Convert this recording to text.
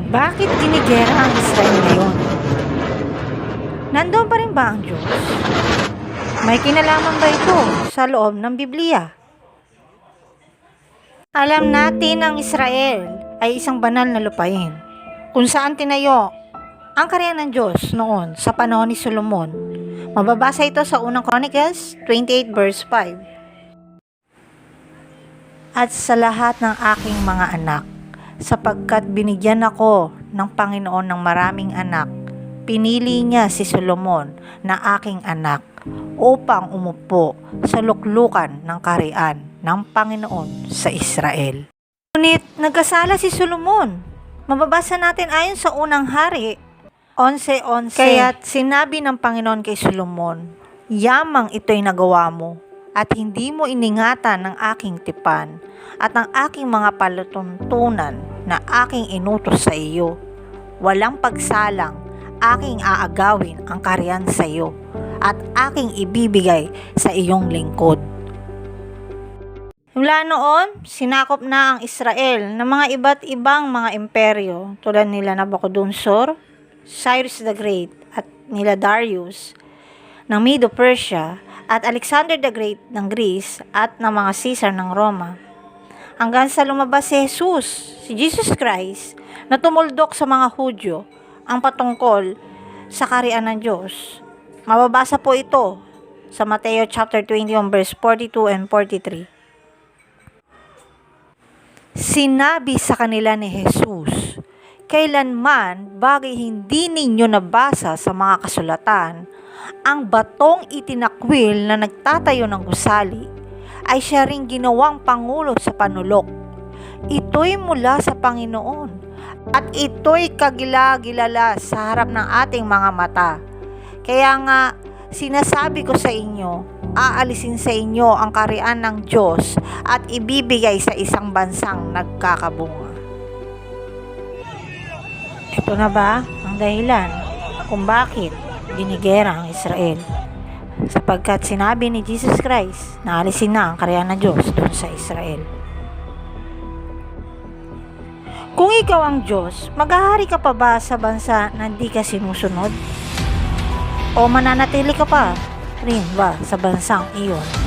Bakit ginigera ang Israel ngayon? Nandoon pa rin ba ang Diyos? May kinalaman ba ito sa loob ng Biblia? Alam natin ang Israel ay isang banal na lupain kung saan tinayo ang kaharian ng Diyos noon sa panahon ni Solomon. Mababasa ito sa unang Chronicles 28 verse 5. At sa lahat ng aking mga anak, sapagkat binigyan ako ng Panginoon ng maraming anak, pinili niya si Solomon na aking anak upang umupo sa luklukan ng kaharian ng Panginoon sa Israel. Ngunit nagkasala si Solomon. Mababasa natin ayon sa unang hari 11:11. Kaya't sinabi ng Panginoon kay Solomon, yamang ito'y nagawa mo, at hindi mo iningatan ng aking tipan at ang aking mga palatuntunan na aking inutos sa iyo. Walang pagsalang, aking aagawin ang kaharian sa iyo at aking ibibigay sa iyong lingkod. Mula noon, sinakop na ang Israel ng mga iba't ibang mga imperyo tulad nila Nabucodonosor, Cyrus the Great at nila Darius ng Medo-Persia at Alexander the Great ng Greece at ng mga Caesar ng Roma. Hanggang sa lumabas si Jesus Christ, na tumuldok sa mga Hudyo ang patungkol sa kaharian ng Diyos. Mababasa po ito sa Mateo chapter 21 verse 42 and 43. Sinabi sa kanila ni Jesus, kailanman bagay hindi ninyo nabasa sa mga kasulatan, ang batong itinakwil na nagtatayo ng gusali ay siya ring ginawang pangulo sa panulok. Ito'y mula sa Panginoon at ito'y kagila-gilala sa harap ng ating mga mata. Kaya nga sinasabi ko sa inyo, aalisin sa inyo ang kaharian ng Diyos at ibibigay sa isang bansang nagkakabunga. Ito na ba ang dahilan kung bakit ginigera ang Israel? Sapagkat sinabi ni Jesus Christ na alisin na ang kaharian ng Diyos doon sa Israel. Kung ikaw ang Diyos, maghahari ka pa ba sa bansa na hindi ka sinusunod? O mananatili ka pa rin ba sa bansang iyon?